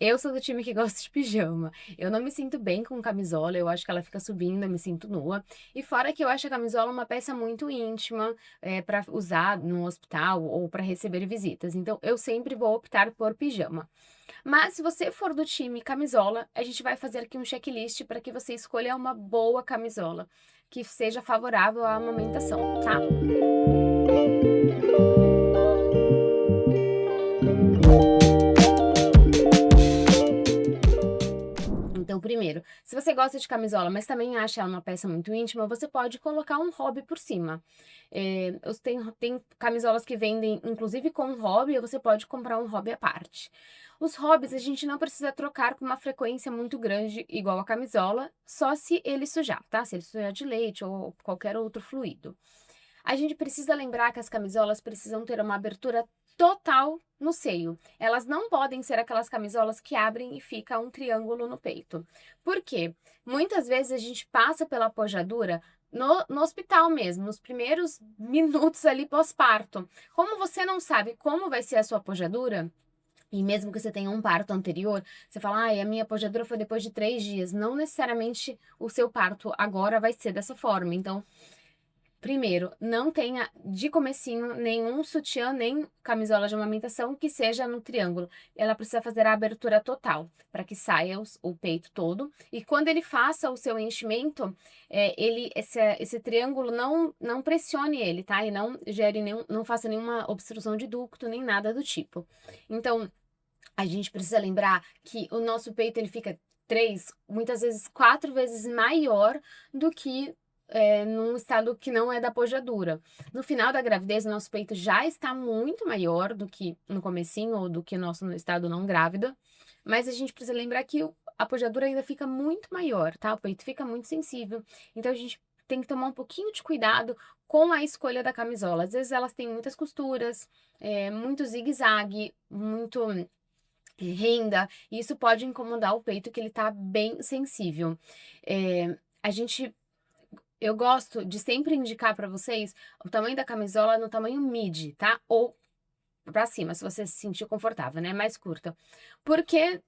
Eu sou do time que gosta de pijama. Eu não me sinto bem com camisola, eu acho que ela fica subindo, eu me sinto nua. E fora que eu acho a camisola uma peça muito íntima, para usar no hospital ou para receber visitas. Então, eu sempre vou optar por pijama. Mas se você for do time camisola, a gente vai fazer aqui um checklist para que você escolha uma boa camisola, que seja favorável à amamentação, tá? Então, primeiro, se você gosta de camisola, mas também acha ela uma peça muito íntima, você pode colocar um hobby por cima. Tem camisolas que vendem, inclusive com hobby, ou você pode comprar um hobby à parte. Os hobbies a gente não precisa trocar com uma frequência muito grande, igual a camisola, só se ele sujar, tá? Se ele sujar de leite ou qualquer outro fluido. A gente precisa lembrar que as camisolas precisam ter uma abertura total no seio. Elas não podem ser aquelas camisolas que abrem e fica um triângulo no peito. Por quê? Muitas vezes a gente passa pela pojadura no hospital mesmo, nos primeiros minutos ali pós-parto. Como você não sabe como vai ser a sua pojadura, e mesmo que você tenha um parto anterior, você fala, ai, a minha pojadura foi depois de 3 dias. Não necessariamente o seu parto agora vai ser dessa forma. Então, primeiro, não tenha de comecinho nenhum sutiã, nem camisola de amamentação que seja no triângulo. Ela precisa fazer a abertura total, para que saia o peito todo. E quando ele faça o seu enchimento, esse triângulo não pressione ele, tá? E não gere não faça nenhuma obstrução de ducto, nem nada do tipo. Então, a gente precisa lembrar que o nosso peito ele fica 3, muitas vezes 4 vezes maior do que num estado que não é da pojadura. No final da gravidez, o nosso peito já está muito maior do que no comecinho ou do que no estado não grávida, mas a gente precisa lembrar que a pojadura ainda fica muito maior, tá? O peito fica muito sensível, então a gente tem que tomar um pouquinho de cuidado com a escolha da camisola. Às vezes elas têm muitas costuras, muito zigue-zague, muito renda, e isso pode incomodar o peito que ele tá bem sensível. A gente eu gosto de sempre indicar para vocês o tamanho da camisola no tamanho midi, tá? Ou para cima, se você se sentir confortável, né? Mais curta. Porque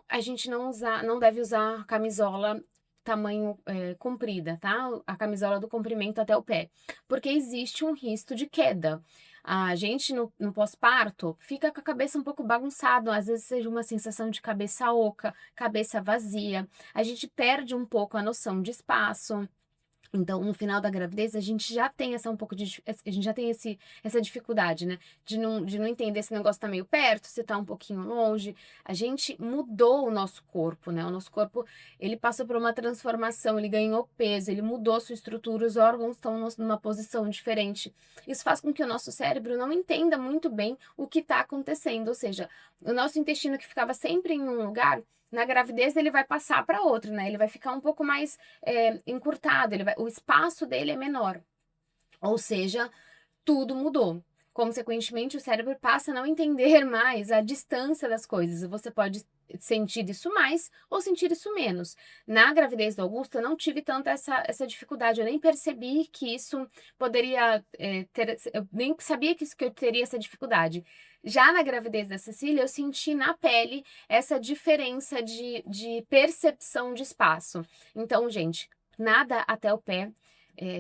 a gente não deve usar camisola tamanho comprida, tá? A camisola do comprimento até o pé. Porque existe um risco de queda. A gente no pós-parto fica com a cabeça um pouco bagunçada, às vezes seja uma sensação de cabeça oca, cabeça vazia. A gente perde um pouco a noção de espaço. Então, no final da gravidez, a gente já tem a gente já tem essa dificuldade, né? De não entender se o negócio tá meio perto, se tá um pouquinho longe. A gente mudou o nosso corpo, né? O nosso corpo, ele passou por uma transformação, ele ganhou peso, ele mudou sua estrutura, os órgãos estão numa posição diferente. Isso faz com que o nosso cérebro não entenda muito bem o que tá acontecendo, ou seja, o nosso intestino que ficava sempre em um lugar, na gravidez ele vai passar para outro, né? Ele vai ficar um pouco mais encurtado, o espaço dele é menor. Ou seja, tudo mudou. Consequentemente, o cérebro passa a não entender mais a distância das coisas. Você pode sentir isso mais ou sentir isso menos. Na gravidez do Augusto, eu não tive tanta essa dificuldade. Eu nem percebi que isso poderia ter. Eu nem sabia que eu teria essa dificuldade. Já na gravidez da Cecília, eu senti na pele essa diferença de percepção de espaço. Então, gente, nada até o pé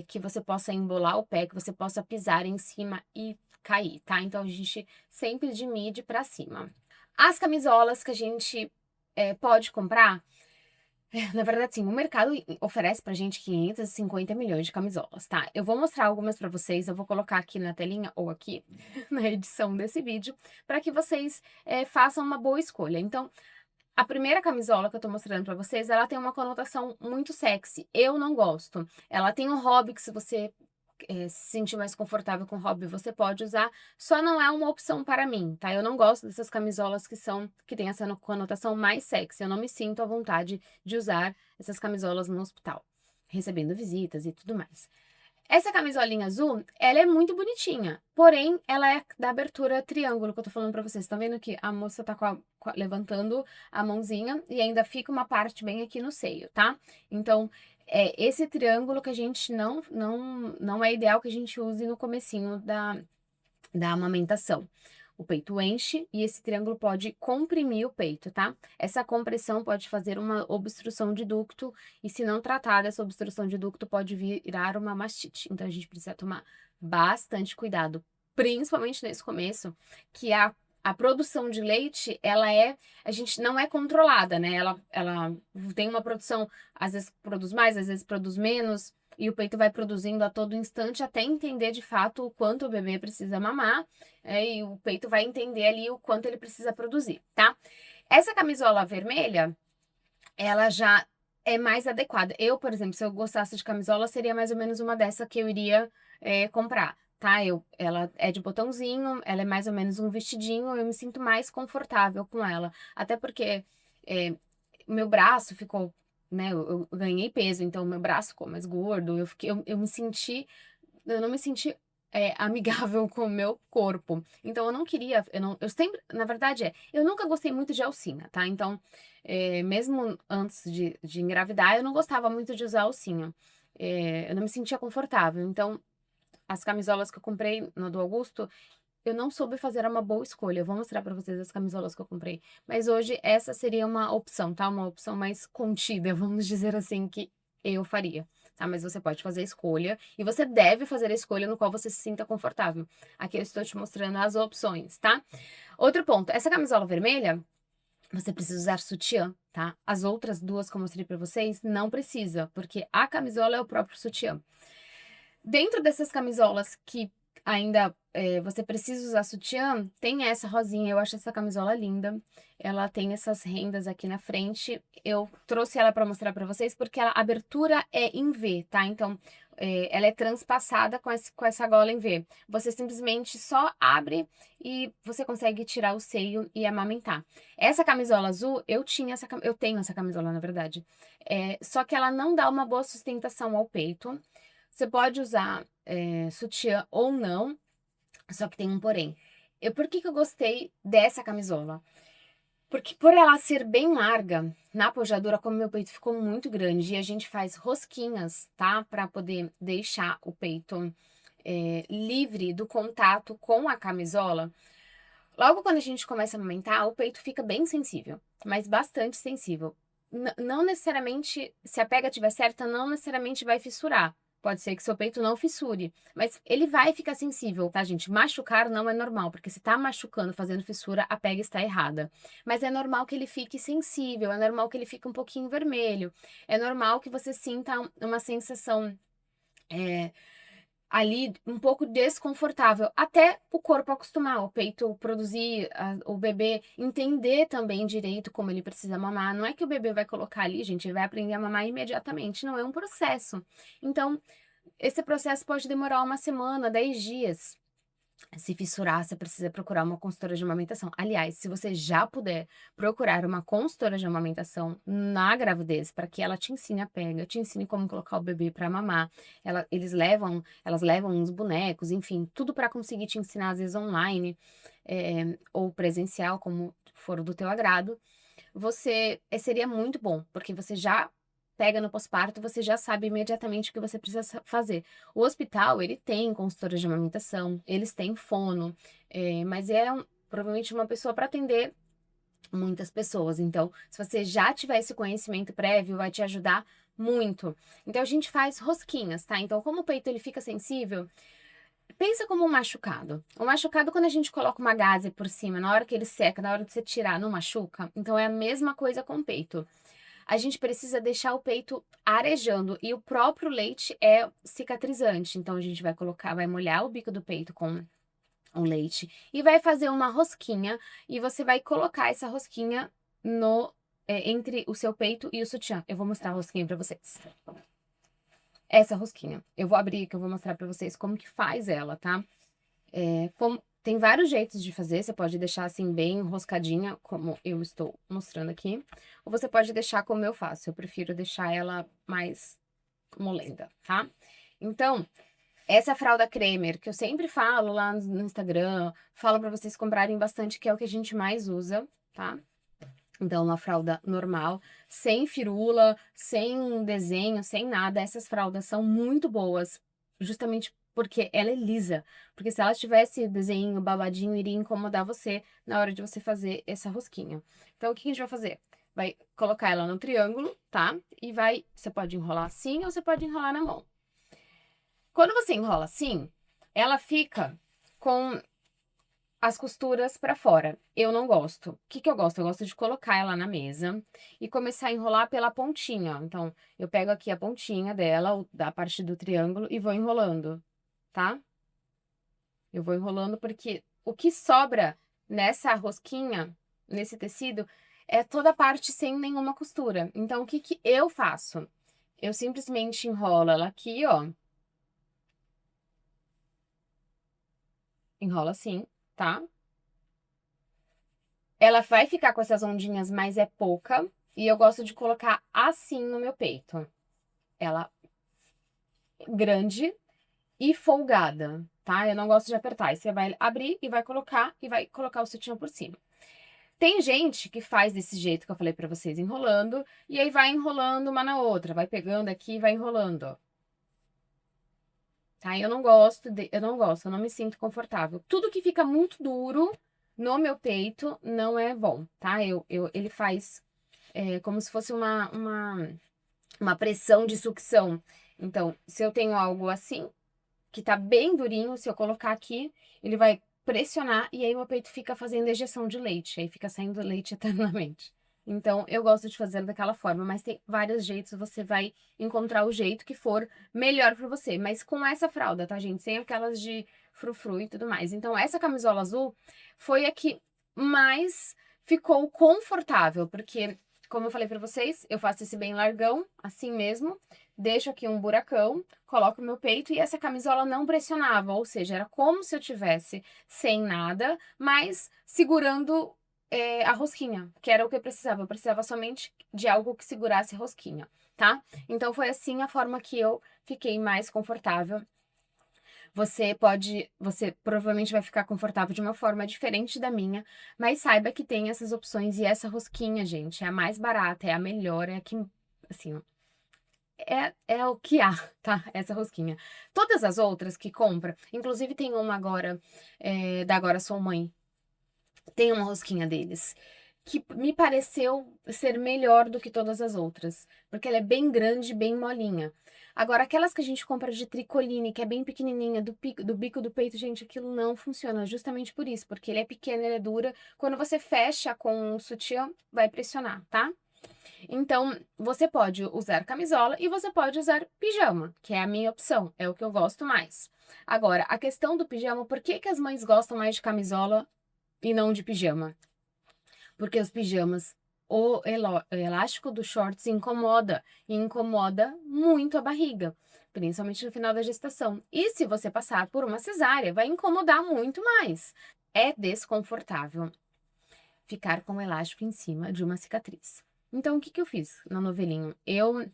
que você possa embolar o pé, que você possa pisar em cima e cair, tá? Então, a gente sempre de midi pra cima. As camisolas que a gente pode comprar, na verdade, sim, o mercado oferece pra gente 550 milhões de camisolas, tá? Eu vou mostrar algumas pra vocês, eu vou colocar aqui na telinha ou aqui na edição desse vídeo, para que vocês façam uma boa escolha. Então, a primeira camisola que eu tô mostrando pra vocês, ela tem uma conotação muito sexy. Eu não gosto. Ela tem um hobby que se você se sentir mais confortável com o hobby, você pode usar. Só não é uma opção para mim, tá? Eu não gosto dessas camisolas que tem essa conotação mais sexy. Eu não me sinto à vontade de usar essas camisolas no hospital, recebendo visitas e tudo mais. Essa camisolinha azul, ela é muito bonitinha, porém, ela é da abertura triângulo que eu tô falando pra vocês. Estão vendo que a moça tá levantando a mãozinha e ainda fica uma parte bem aqui no seio, tá? Então, é esse triângulo que a gente não é ideal que a gente use no comecinho da amamentação. o peito enche e esse triângulo pode comprimir o peito, tá? Essa compressão pode fazer uma obstrução de ducto e se não tratada, essa obstrução de ducto pode virar uma mastite. Então, a gente precisa tomar bastante cuidado, principalmente nesse começo, que a produção de leite, a gente não é controlada, né? Ela tem uma produção, às vezes produz mais, às vezes produz menos, e o peito vai produzindo a todo instante até entender de fato o quanto o bebê precisa mamar, e o peito vai entender ali o quanto ele precisa produzir, tá? Essa camisola vermelha, ela já é mais adequada. Eu, por exemplo, se eu gostasse de camisola, seria mais ou menos uma dessa que eu iria comprar, tá? Ela é de botãozinho, ela é mais ou menos um vestidinho, eu me sinto mais confortável com ela. Até porque meu braço ficou, né? Eu ganhei peso, então meu braço ficou mais gordo, eu não me senti amigável com o meu corpo. Então eu não queria, eu sempre, na verdade eu nunca gostei muito de alcinha, tá? Então, mesmo antes de engravidar, eu não gostava muito de usar alcinha. Eu não me sentia confortável. Então, as camisolas que eu comprei no do Augusto, eu não soube fazer uma boa escolha. Eu vou mostrar pra vocês as camisolas que eu comprei. Mas hoje essa seria uma opção, tá? Uma opção mais contida, vamos dizer assim, que eu faria. Tá? Mas você pode fazer a escolha e você deve fazer a escolha no qual você se sinta confortável. Aqui eu estou te mostrando as opções, tá? Outro ponto, essa camisola vermelha, você precisa usar sutiã, tá? As outras duas que eu mostrei pra vocês, não precisa, porque a camisola é o próprio sutiã. Dentro dessas camisolas que ainda você precisa usar sutiã, tem essa rosinha, eu acho essa camisola linda. Ela tem essas rendas aqui na frente. Eu trouxe ela para mostrar para vocês porque a abertura é em V, tá? Então, ela é transpassada com essa gola em V. Você simplesmente só abre e você consegue tirar o seio e amamentar. Essa camisola azul, eu tenho essa camisola, na verdade. Só que ela não dá uma boa sustentação ao peito. Você pode usar sutiã ou não, só que tem um porém. Por que eu gostei dessa camisola? Porque por ela ser bem larga, na pojadura, como meu peito ficou muito grande, e a gente faz rosquinhas, tá? Pra poder deixar o peito livre do contato com a camisola. Logo quando a gente começa a amamentar, o peito fica bem sensível, mas bastante sensível. Não necessariamente, se a pega estiver certa, não necessariamente vai fissurar. Pode ser que seu peito não fissure, mas ele vai ficar sensível, tá, gente? Machucar não é normal, porque se tá machucando, fazendo fissura, a pega está errada. Mas é normal que ele fique sensível, é normal que ele fique um pouquinho vermelho, é normal que você sinta uma sensação ali um pouco desconfortável, até o corpo acostumar, o peito produzir, o bebê entender também direito como ele precisa mamar. Não é que o bebê vai colocar ali, gente, ele vai aprender a mamar imediatamente, não é um processo. Então, esse processo pode demorar uma semana, 10 dias. Se fissurar, você precisa procurar uma consultora de amamentação. Aliás, se você já puder procurar uma consultora de amamentação na gravidez, para que ela te ensine a pega, te ensine como colocar o bebê para mamar, elas levam uns bonecos, enfim, tudo para conseguir te ensinar, às vezes online, ou presencial, como for do teu agrado, seria muito bom, porque você já pega no pós-parto, você já sabe imediatamente o que você precisa fazer. O hospital, ele tem consultora de amamentação, eles têm fono, mas provavelmente uma pessoa para atender muitas pessoas. Então, se você já tiver esse conhecimento prévio, vai te ajudar muito. Então, a gente faz rosquinhas, tá? Então, como o peito ele fica sensível, pensa como um machucado. O machucado, quando a gente coloca uma gaze por cima, na hora que ele seca, na hora de você tirar, não machuca? Então, é a mesma coisa com o peito. A gente precisa deixar o peito arejando e o próprio leite é cicatrizante. Então a gente vai molhar o bico do peito com o leite e vai fazer uma rosquinha e você vai colocar essa rosquinha entre o seu peito e o sutiã. Eu vou mostrar a rosquinha pra vocês. Essa rosquinha. Eu vou abrir aqui, eu vou mostrar pra vocês como que faz ela, tá? Tem vários jeitos de fazer, você pode deixar assim bem enroscadinha, como eu estou mostrando aqui, ou você pode deixar como eu faço, eu prefiro deixar ela mais molenda, tá? Então, essa fralda Cremer, que eu sempre falo lá no Instagram, falo pra vocês comprarem bastante, que é o que a gente mais usa, tá? Então, uma fralda normal, sem firula, sem desenho, sem nada, essas fraldas são muito boas, justamente porque ela é lisa. Porque se ela tivesse desenho babadinho, iria incomodar você na hora de você fazer essa rosquinha. Então, o que a gente vai fazer? Vai colocar ela no triângulo, tá? E você pode enrolar assim ou você pode enrolar na mão. Quando você enrola assim, ela fica com as costuras pra fora. Eu não gosto. O que que eu gosto? Eu gosto de colocar ela na mesa e começar a enrolar pela pontinha, ó. Então, eu pego aqui a pontinha dela, da parte do triângulo, e vou enrolando, tá? Eu vou enrolando porque o que sobra nessa rosquinha, nesse tecido, é toda a parte sem nenhuma costura. Então, o que que eu faço? Eu simplesmente enrolo ela aqui, ó. Enrola assim, tá? Ela vai ficar com essas ondinhas, mas é pouca. E eu gosto de colocar assim no meu peito. Ela grande e folgada, tá? Eu não gosto de apertar. Aí você vai abrir e vai colocar o sutiã por cima. Tem gente que faz desse jeito que eu falei pra vocês, enrolando, e aí vai enrolando uma na outra, vai pegando aqui e vai enrolando, ó. Tá? Eu não me sinto confortável. Tudo que fica muito duro no meu peito não é bom, tá? Ele faz como se fosse uma pressão de sucção. Então, se eu tenho algo assim, que tá bem durinho, se eu colocar aqui, ele vai pressionar e aí meu peito fica fazendo ejeção de leite, aí fica saindo leite eternamente. Então, eu gosto de fazer daquela forma, mas tem vários jeitos, você vai encontrar o jeito que for melhor pra você. Mas com essa fralda, tá, gente? Sem aquelas de frufru e tudo mais. Então, essa camisola azul foi a que mais ficou confortável, porque, como eu falei pra vocês, eu faço esse bem largão, assim mesmo, deixo aqui um buracão, coloco o meu peito e essa camisola não pressionava, ou seja, era como se eu tivesse sem nada, mas segurando a rosquinha, que era o que eu precisava. Eu precisava somente de algo que segurasse a rosquinha, tá? Então foi assim a forma que eu fiquei mais confortável. Você provavelmente vai ficar confortável de uma forma diferente da minha, mas saiba que tem essas opções e essa rosquinha, gente, é a mais barata, é a melhor, é a que, assim, ó, é o que há, tá? Essa rosquinha. Todas as outras que compra, inclusive tem uma agora, da Agora Sou Mãe, tem uma rosquinha deles, que me pareceu ser melhor do que todas as outras, porque ela é bem grande, bem molinha. Agora, aquelas que a gente compra de tricoline, que é bem pequenininha, do bico do peito, gente, aquilo não funciona, justamente por isso, porque ele é pequeno, ele é dura. Quando você fecha com o sutiã, vai pressionar, tá? Então, você pode usar camisola e você pode usar pijama, que é a minha opção, é o que eu gosto mais. Agora, a questão do pijama, por que que as mães gostam mais de camisola e não de pijama? Porque os pijamas, o elástico do shorts incomoda, e incomoda muito a barriga, principalmente no final da gestação. E se você passar por uma cesárea, vai incomodar muito mais. É desconfortável ficar com o elástico em cima de uma cicatriz. Então, o que que eu fiz no novelinho? Eu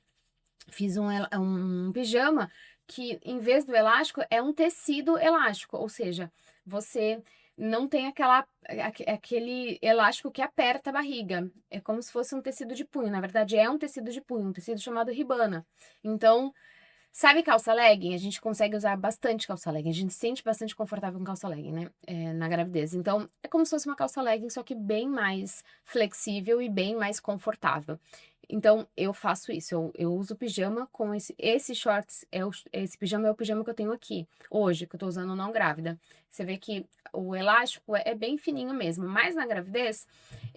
fiz um pijama que, em vez do elástico, é um tecido elástico, ou seja, você não tem aquele elástico que aperta a barriga. É como se fosse um tecido de punho. Na verdade, é um tecido de punho, um tecido chamado Ribana. Então, sabe calça legging? A gente consegue usar bastante calça legging. A gente se sente bastante confortável com calça legging, né? Na gravidez. Então, é como se fosse uma calça legging, só que bem mais flexível e bem mais confortável. Então, eu faço isso. Eu uso pijama com esse shorts. Esse pijama é o pijama que eu tenho aqui, hoje, que eu tô usando não grávida. Você vê que o elástico é bem fininho mesmo. Mas na gravidez,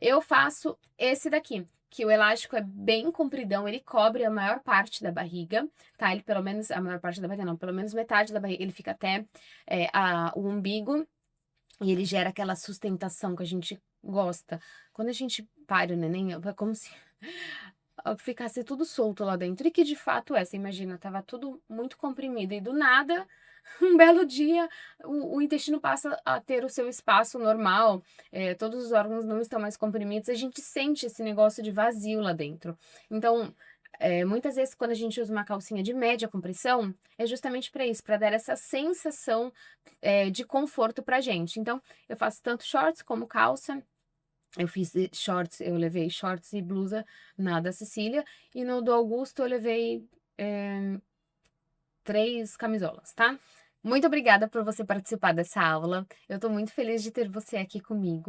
eu faço esse daqui, que o elástico é bem compridão, ele cobre a maior parte da barriga, tá? Ele pelo menos, a maior parte da barriga não, pelo menos metade da barriga, ele fica até o umbigo e ele gera aquela sustentação que a gente gosta. Quando a gente para o neném, é como se ficasse tudo solto lá dentro, e que de fato é, você imagina, tava tudo muito comprimido e do nada, um belo dia, o intestino passa a ter o seu espaço normal, todos os órgãos não estão mais comprimidos, a gente sente esse negócio de vazio lá dentro. Então, muitas vezes quando a gente usa uma calcinha de média compressão, é justamente para isso, para dar essa sensação de conforto pra gente. Então, eu faço tanto shorts como calça. Eu fiz shorts, eu levei shorts e blusa na da Cecília, e no do Augusto eu levei 3 camisolas, tá? Muito obrigada por você participar dessa aula. Eu estou muito feliz de ter você aqui comigo.